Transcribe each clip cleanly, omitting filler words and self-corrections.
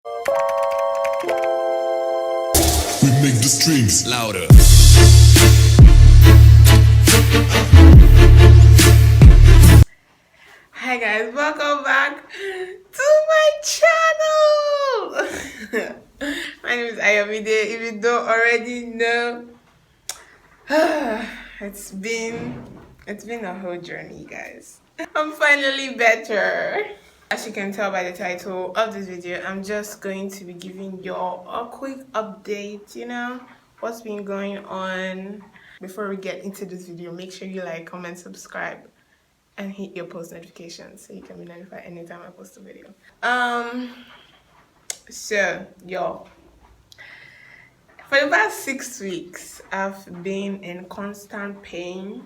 We make the streams louder. Hi guys, welcome back to my channel. My name is Ayomide. If you don't already know, it's been a whole journey, guys. I'm finally better. As you can tell by the title of this video, I'm just going to be giving y'all a quick update, what's been going on. Before we get into this video, make sure you like, comment, subscribe, and hit your post notifications so you can be notified anytime I post a video. So y'all, for the past 6 weeks, I've been in constant pain.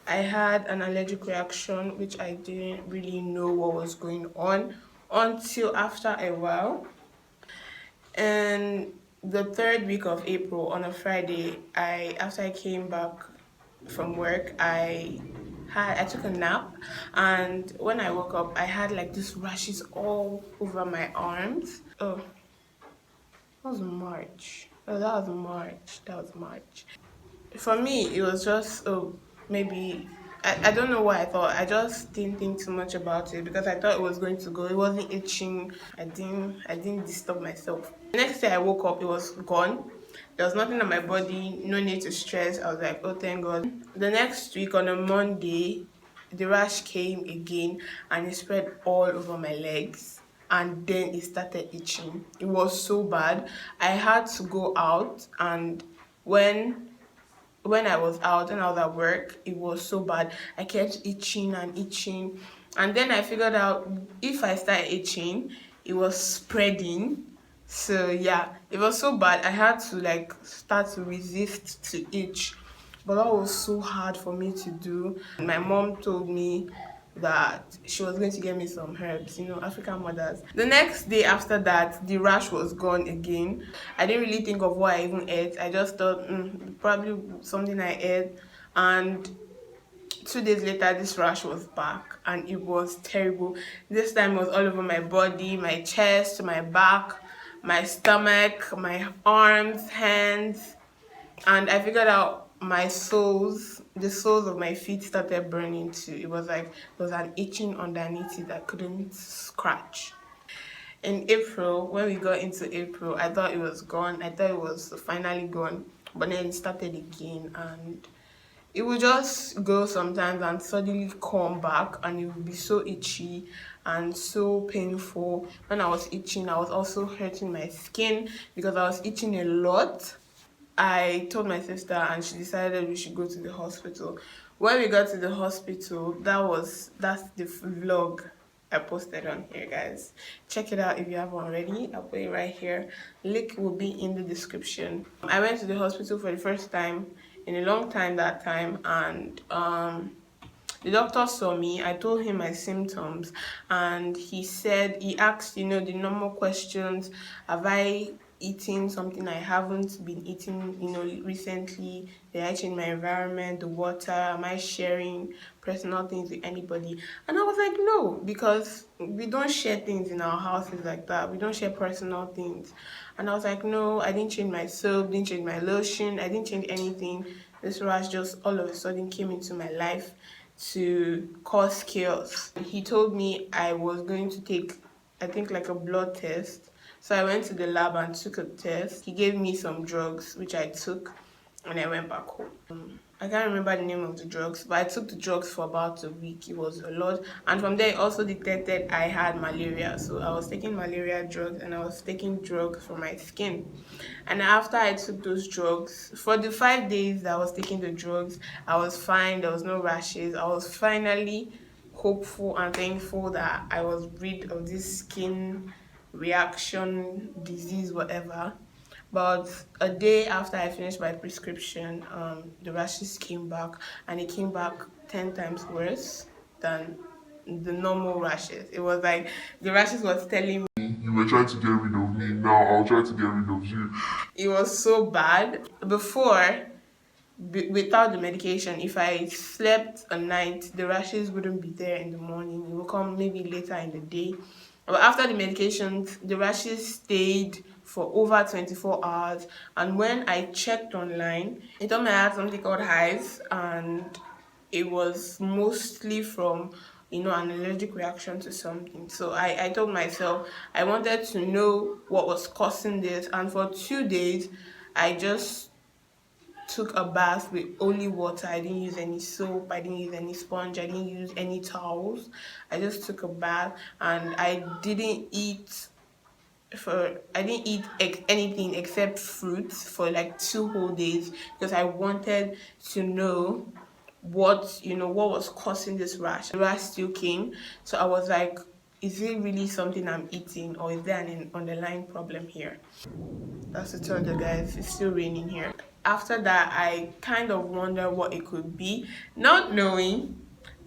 I had an allergic reaction, which I didn't really know what was going on until after a while. And the 3rd week of April, on a Friday, after I came back from work, I took a nap, and when I woke up, I had like these rashes all over my arms. Oh, that was March. Oh, that was March. For me, it was just, maybe, I don't know what I thought. I just didn't think too much about it because I thought it was going to go. It wasn't itching. I didn't disturb myself. The next day I woke up, it was gone. There was nothing on my body, no need to stress. I was like, oh, thank God. The next week on a Monday, the rash came again and it spread all over my legs, and then it started itching. It was so bad. I had to go out, and when I was out and I was at work, it was so bad. I kept itching and itching. And then I figured out if I start itching, it was spreading. So yeah, it was so bad. I had to like start to resist to itch. But that was so hard for me to do. My mom told me that she was going to get me some herbs, African mothers. The next day after that, the rash was gone again. I didn't really think of what I even ate. I just thought, probably something I ate. And 2 days later, this rash was back, and it was terrible. This time it was all over my body, my chest, my back, my stomach, my arms, hands. And I figured out the soles of my feet started burning too. It was like there was an itching underneath it that I couldn't scratch. In April, when we got into April, I thought it was gone. I thought it was finally gone. But then it started again, and it would just go sometimes and suddenly come back, and it would be so itchy and so painful. When I was itching, I was also hurting my skin because I was itching a lot. I told my sister, and she decided we should go to the hospital. When we got to the hospital, that's the vlog I posted on here, guys. Check it out if you haven't already. I'll put it right here. Link will be in the description. I went to the hospital for the first time in a long time that time, and the doctor saw me. I told him my symptoms, and he asked, the normal questions. Have I eaten something I haven't been eating, recently? Did I change my environment, the water? Am I sharing personal things with anybody? And I was like, no, because we don't share things in our houses like that. We don't share personal things. And I was like, no, I didn't change my soap, didn't change my lotion, I didn't change anything. This rash just all of a sudden came into my life to cause chaos. He told me I was going to take, I think, like a blood test. So I went to the lab and took a test. He gave me some drugs, which I took, and I went back home. I can't remember the name of the drugs, but I took the drugs for about a week. It was a lot. And from there, it also detected I had malaria. So I was taking malaria drugs, and I was taking drugs for my skin. And after I took those drugs, for the 5 days that I was taking the drugs, I was fine. There was no rashes. I was finally hopeful and thankful that I was rid of this skin reaction, disease, whatever. But a day after I finished my prescription, the rashes came back, and it came back 10 times worse than the normal rashes. It was like the rashes was telling me, You were trying to get rid of me, now I'll try to get rid of you. it was so bad. Before, without the medication, if I slept a night, the rashes wouldn't be there in the morning. It will come maybe later in the day. But after the medications, the rashes stayed for over 24 hours. And when I checked online, it told me I had something called hives, and it was mostly from an allergic reaction to something. So I told myself I wanted to know what was causing this, and for 2 days I just took a bath with only water. I didn't use any soap, I didn't use any sponge, I didn't use any towels. I just took a bath, and I didn't eat anything except fruits for like 2 whole days, because I wanted to know what was causing this rash. The rash still came, so I was like, is it really something I'm eating, or is there an underlying problem here? That's the thunder, guys. It's still raining here. After that, I kind of wonder what it could be, not knowing.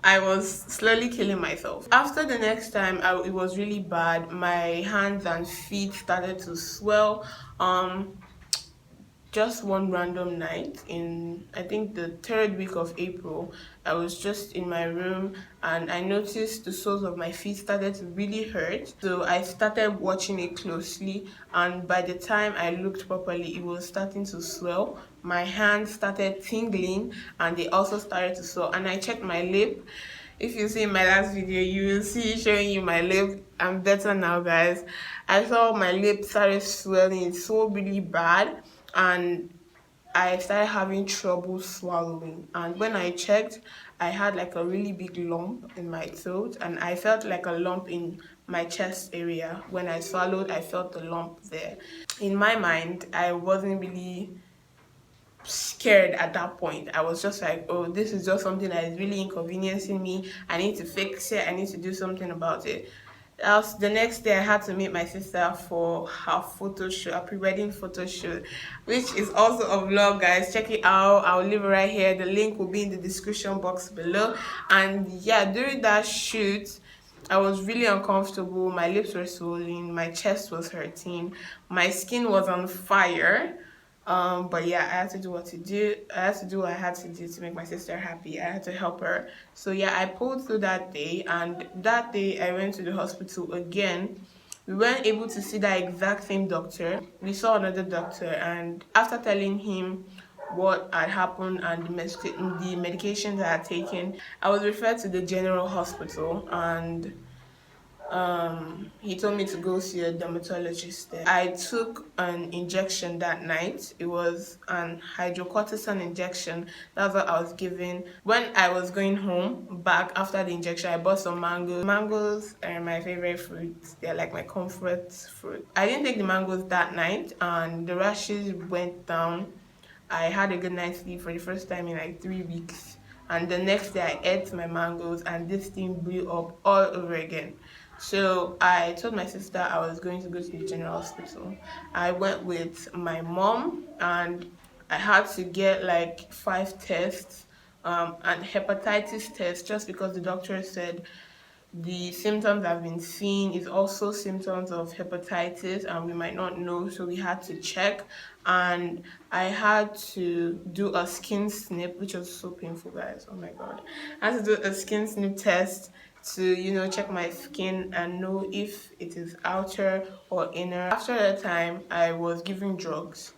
I was slowly killing myself. After the next time, it was really bad. My hands and feet started to swell. Just one random night in, I think, the 3rd week of April, I was just in my room and I noticed the soles of my feet started to really hurt. So I started watching it closely, and by the time I looked properly, it was starting to swell. My hands started tingling and they also started to swell. And I checked my lip. If you see my last video, you will see showing you my lip. I'm better now, guys. I saw my lip started swelling. It's so really bad, and I started having trouble swallowing. And when I checked, I had like a really big lump in my throat, and I felt like a lump in my chest area. When I swallowed, I felt the lump there. In my mind, I wasn't really scared at that point. I was just like, oh, this is just something that is really inconveniencing me. I need to fix it. I need to do something about it. Else, the next day, I had to meet my sister for her photo shoot, a pre-wedding photo shoot, which is also a vlog, guys. Check it out. I'll leave it right here. The link will be in the description box below. And yeah, during that shoot, I was really uncomfortable. My lips were swollen. My chest was hurting. My skin was on fire. But yeah, I had to do what to do. I had to do what I had to do to make my sister happy. I had to help her. So yeah, I pulled through that day, and that day I went to the hospital again. We weren't able to see that exact same doctor. We saw another doctor, and after telling him what had happened and the medications I had taken, I was referred to the general hospital, and he told me to go see a dermatologist there. I took an injection that night. It was an hydrocortisone injection. That's what I was given. When I was going home back after the injection, I bought some mangoes. Mangoes are my favorite fruit. They're like my comfort fruit. I didn't take the mangoes that night, and the rashes went down. I had a good night's sleep for the first time in like 3 weeks. And the next day I ate my mangoes, and this thing blew up all over again. So I told my sister I was going to go to the general hospital. I went with my mom, and I had to get like 5 tests, and hepatitis tests, just because the doctor said the symptoms I've been seeing is also symptoms of hepatitis, and we might not know, so we had to check. And I had to do a skin snip, which was so painful, guys. Oh my god. I had to do a skin snip test to check my skin and know if it is outer or inner. After that time, I was given drugs,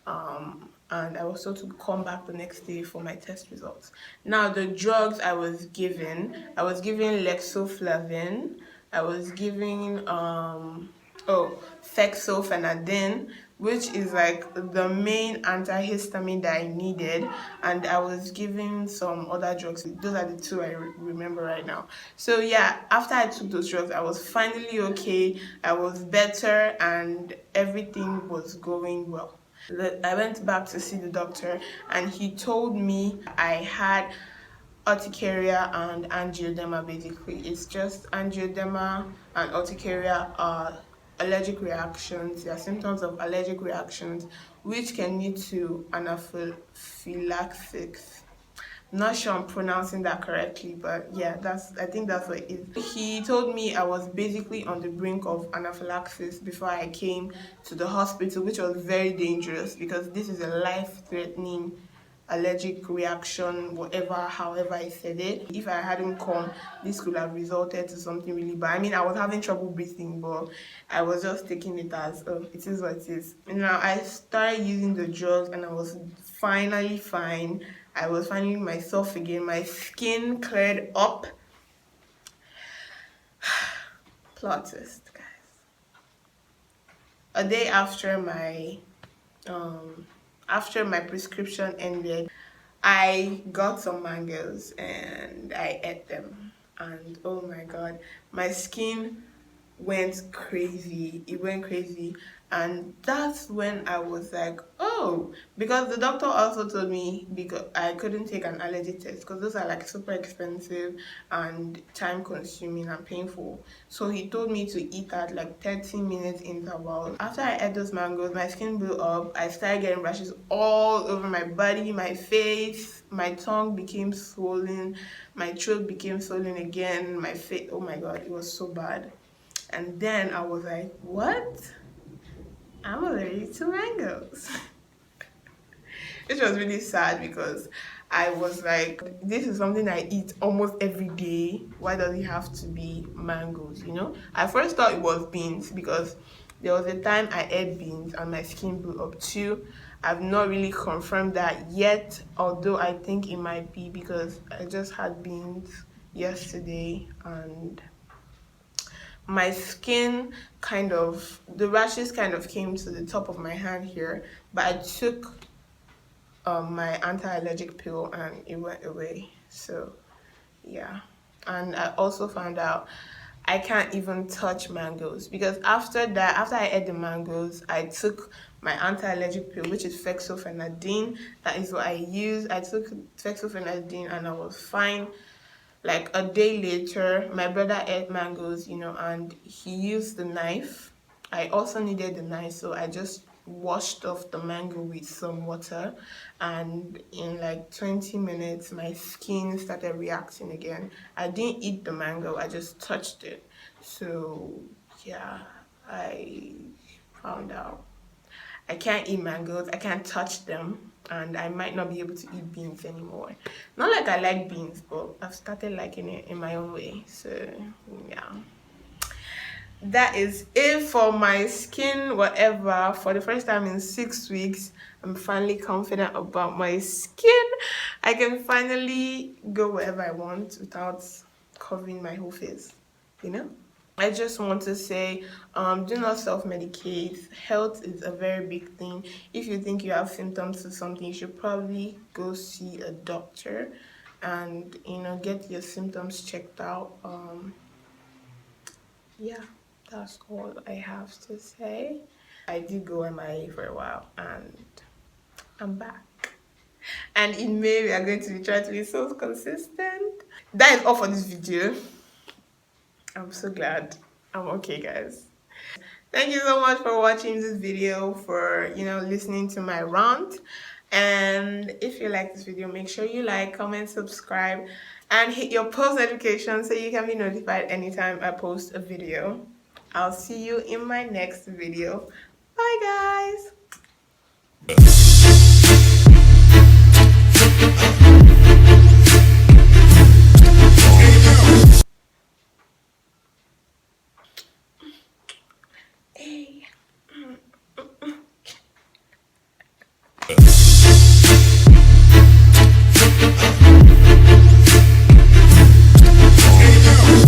and I was told to come back the next day for my test results. Now, the drugs I was given lexoflavin, I was given fexofenadine, which is like the main antihistamine that I needed, and I was given some other drugs. Those are the two I remember right now. So yeah, after I took those drugs, I was finally okay. I was better, and everything was going well. I went back to see the doctor, and he told me I had urticaria and angioedema. Basically, it's just angioedema and urticaria are allergic reactions. They are symptoms of allergic reactions which can lead to anaphylaxis. Not sure I'm pronouncing that correctly, but yeah, I think that's what it is. He told me I was basically on the brink of anaphylaxis before I came to the hospital, which was very dangerous because this is a life-threatening allergic reaction, whatever, however I said it. If I hadn't come, this could have resulted to something really bad. I mean, I was having trouble breathing, but I was just taking it as, oh, it is what it is. Now, I started using the drugs and I was finally fine. I was finding myself again. My skin cleared up. Plot twist, guys. A day after my prescription ended, I got some mangoes and I ate them, and oh my god, my skin went crazy. It went crazy, and that's when I was like, oh, because the doctor also told me, because I couldn't take an allergy test because those are like super expensive and time consuming and painful. So he told me to eat at like 30-minute intervals. After I ate those mangoes, my skin blew up. I started getting rashes all over my body, my face, my tongue became swollen, my throat became swollen again, my face, oh my god, it was so bad. And then I was like, what? I'm allergic to mangoes. Which was really sad because I was like, this is something I eat almost every day. Why does it have to be mangoes, you know? I first thought it was beans because there was a time I ate beans and my skin blew up too. I've not really confirmed that yet, although I think it might be because I just had beans yesterday and my skin the rashes kind of came to the top of my hand here, but I took my anti-allergic pill and it went away. So yeah, and I also found out I can't even touch mangoes because after I ate the mangoes, I took my anti-allergic pill, which is fexofenadine. That is what I use. I took fexofenadine and I was fine. Like a day later, my brother ate mangoes, and he used the knife. I also needed the knife, so I just washed off the mango with some water, and in like 20 minutes, my skin started reacting again. I didn't eat the mango, I just touched it. So yeah, I found out I can't eat mangoes, I can't touch them, and I might not be able to eat beans anymore. Not like I like beans, but I've started liking it in my own way. So yeah, that is it for my skin whatever. For the first time in 6 weeks, I'm finally confident about my skin. I can finally go wherever I want without covering my whole face, you know. I just want to say, do not self-medicate. Health is a very big thing. If you think you have symptoms to something, you should probably go see a doctor and, get your symptoms checked out. Yeah, that's all I have to say. I did go MIA for a while and I'm back. And in May, we are going to be trying to be so consistent. That is all for this video. I'm so glad I'm okay, guys. Thank you so much for watching this video, for listening to my rant. And if you like this video, make sure you like, comment, subscribe, and hit your post notification so you can be notified anytime I post a video. I'll see you in my next video. Bye, guys.